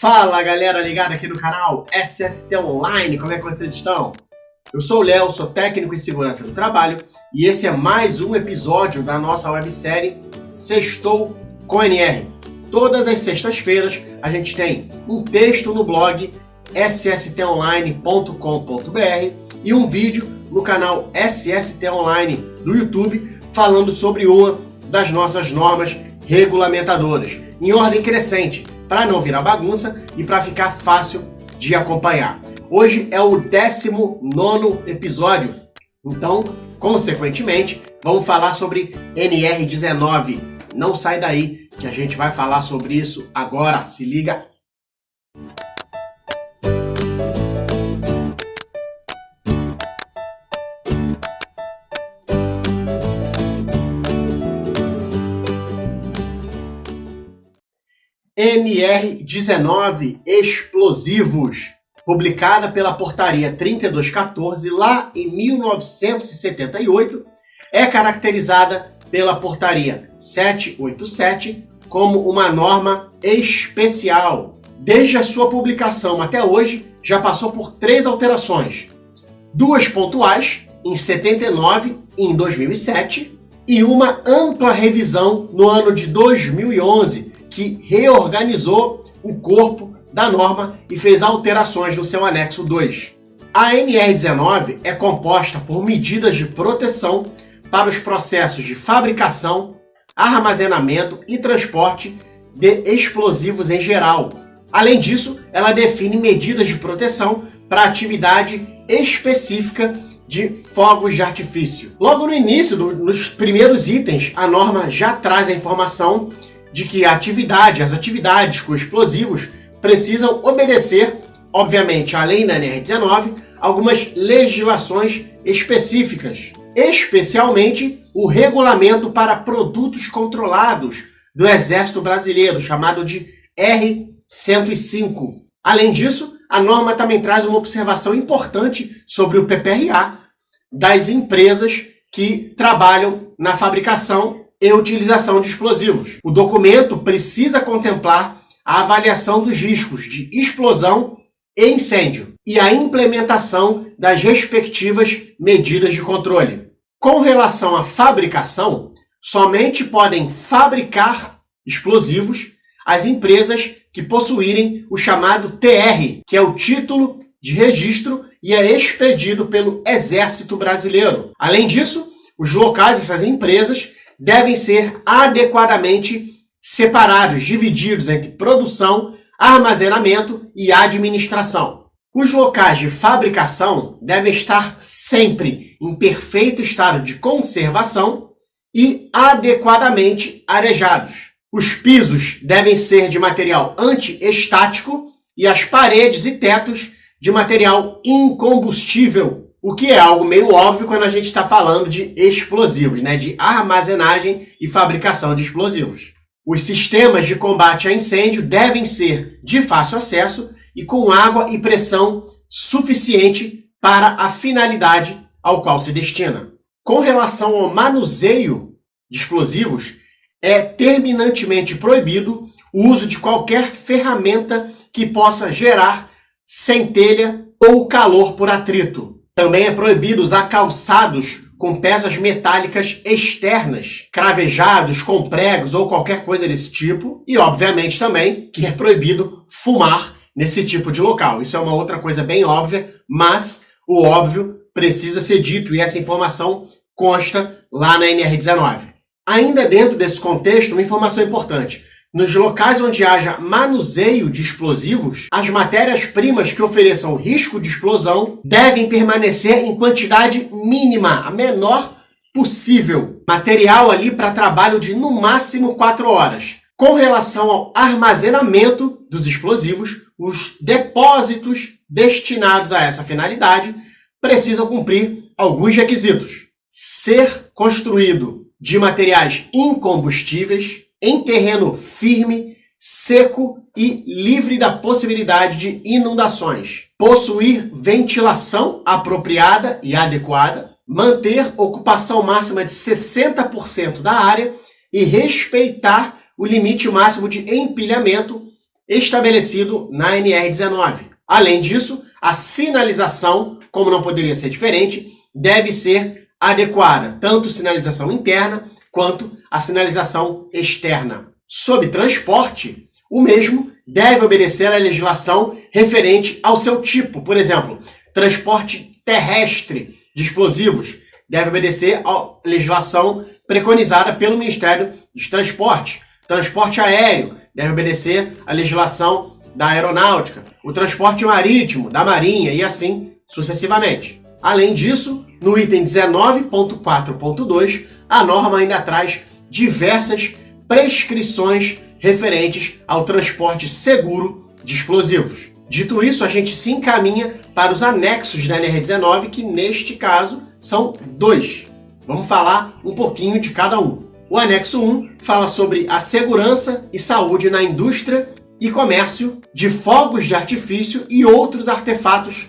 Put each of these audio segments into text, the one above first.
Fala galera ligada aqui no canal SST Online, como é que vocês estão? Eu sou o Léo, sou técnico em segurança do trabalho e esse é mais um episódio da nossa websérie Sextou com NR. Todas as sextas-feiras a gente tem um texto no blog sstonline.com.br e um vídeo no canal SST Online do YouTube falando sobre uma das nossas normas regulamentadoras, em ordem crescente, para não virar bagunça e para ficar fácil de acompanhar. Hoje é o 19º episódio, então, consequentemente, vamos falar sobre NR19. Não sai daí, que a gente vai falar sobre isso agora, se liga! NR19 Explosivos, publicada pela Portaria 3214 lá em 1978, é caracterizada pela Portaria 787 como uma norma especial. Desde a sua publicação até hoje, já passou por 3 alterações, 2 pontuais, em 79 e em 2007, e uma ampla revisão no ano de 2011, que reorganizou o corpo da norma e fez alterações no seu anexo 2. A NR19 é composta por medidas de proteção para os processos de fabricação, armazenamento e transporte de explosivos em geral. Além disso, ela define medidas de proteção para atividade específica de fogos de artifício. Logo no início, nos primeiros itens, a norma já traz a informação de que as atividades com explosivos precisam obedecer, obviamente, além da NR19, algumas legislações específicas, especialmente o Regulamento para Produtos Controlados do Exército Brasileiro, chamado de R-105. Além disso, a norma também traz uma observação importante sobre o PPRA das empresas que trabalham na fabricação e utilização de explosivos. O documento precisa contemplar a avaliação dos riscos de explosão e incêndio e a implementação das respectivas medidas de controle. Com relação à fabricação, somente podem fabricar explosivos as empresas que possuírem o chamado TR, que é o título de registro e é expedido pelo Exército Brasileiro. Além disso, os locais dessas empresas devem ser adequadamente separados, divididos entre produção, armazenamento e administração. Os locais de fabricação devem estar sempre em perfeito estado de conservação e adequadamente arejados. Os pisos devem ser de material antiestático e as paredes e tetos de material incombustível, o que é algo meio óbvio quando a gente está falando de explosivos, né? De armazenagem e fabricação de explosivos. Os sistemas de combate a incêndio devem ser de fácil acesso e com água e pressão suficiente para a finalidade ao qual se destina. Com relação ao manuseio de explosivos, é terminantemente proibido o uso de qualquer ferramenta que possa gerar centelha ou calor por atrito. Também é proibido usar calçados com peças metálicas externas, cravejados, com pregos ou qualquer coisa desse tipo. E, obviamente, também que é proibido fumar nesse tipo de local. Isso é uma outra coisa bem óbvia, mas o óbvio precisa ser dito e essa informação consta lá na NR19. Ainda dentro desse contexto, uma informação importante. Nos locais onde haja manuseio de explosivos, as matérias-primas que ofereçam risco de explosão devem permanecer em quantidade mínima, a menor possível. Material ali para trabalho de no máximo 4 horas. Com relação ao armazenamento dos explosivos, os depósitos destinados a essa finalidade precisam cumprir alguns requisitos. Ser construído de materiais incombustíveis, em terreno firme, seco e livre da possibilidade de inundações. Possuir ventilação apropriada e adequada. Manter ocupação máxima de 60% da área e respeitar o limite máximo de empilhamento estabelecido na NR19. Além disso, a sinalização, como não poderia ser diferente, deve ser adequada, tanto sinalização interna quanto a sinalização externa. Sob transporte, o mesmo deve obedecer à legislação referente ao seu tipo. Por exemplo, transporte terrestre de explosivos deve obedecer à legislação preconizada pelo Ministério dos Transportes. Transporte aéreo deve obedecer à legislação da aeronáutica. O transporte marítimo, da marinha e assim sucessivamente. Além disso, no item 19.4.2, a norma ainda traz diversas prescrições referentes ao transporte seguro de explosivos. Dito isso, a gente se encaminha para os anexos da NR19, que neste caso são 2. Vamos falar um pouquinho de cada um. O anexo 1 fala sobre a segurança e saúde na indústria e comércio de fogos de artifício e outros artefatos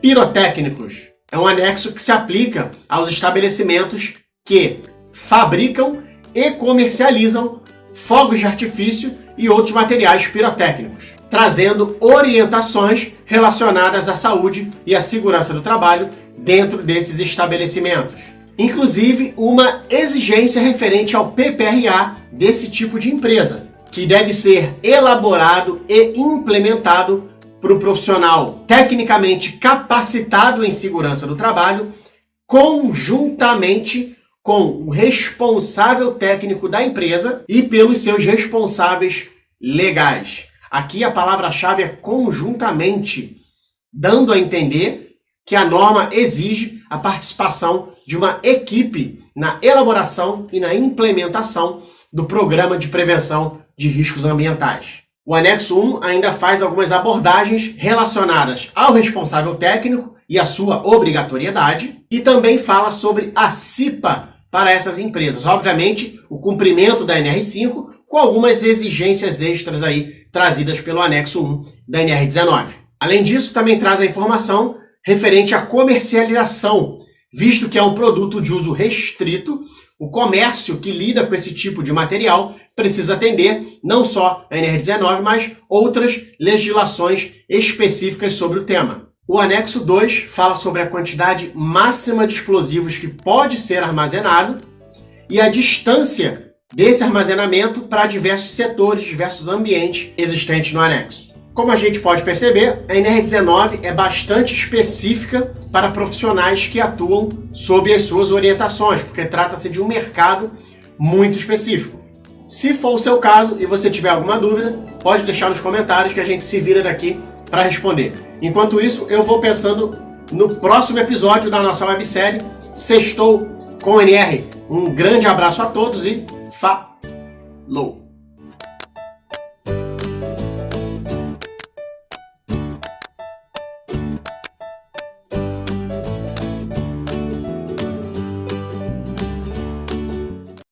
pirotécnicos. É um anexo que se aplica aos estabelecimentos que fabricam e comercializam fogos de artifício e outros materiais pirotécnicos, trazendo orientações relacionadas à saúde e à segurança do trabalho dentro desses estabelecimentos. Inclusive, uma exigência referente ao PPRA desse tipo de empresa, que deve ser elaborado e implementado para o profissional tecnicamente capacitado em segurança do trabalho, conjuntamente com o responsável técnico da empresa e pelos seus responsáveis legais. Aqui a palavra-chave é conjuntamente, dando a entender que a norma exige a participação de uma equipe na elaboração e na implementação do Programa de Prevenção de Riscos Ambientais. O anexo 1 ainda faz algumas abordagens relacionadas ao responsável técnico e a sua obrigatoriedade, e também fala sobre a CIPA para essas empresas. Obviamente, o cumprimento da NR5 com algumas exigências extras aí trazidas pelo anexo 1 da NR19. Além disso, também traz a informação referente à comercialização, visto que é um produto de uso restrito. O comércio que lida com esse tipo de material precisa atender não só a NR19, mas outras legislações específicas sobre o tema. O anexo 2 fala sobre a quantidade máxima de explosivos que pode ser armazenado e a distância desse armazenamento para diversos setores, diversos ambientes existentes no anexo. Como a gente pode perceber, a NR19 é bastante específica para profissionais que atuam sob as suas orientações, porque trata-se de um mercado muito específico. Se for o seu caso e você tiver alguma dúvida, pode deixar nos comentários que a gente se vira daqui para responder. Enquanto isso, eu vou pensando no próximo episódio da nossa websérie Sextou com NR. Um grande abraço a todos e falou!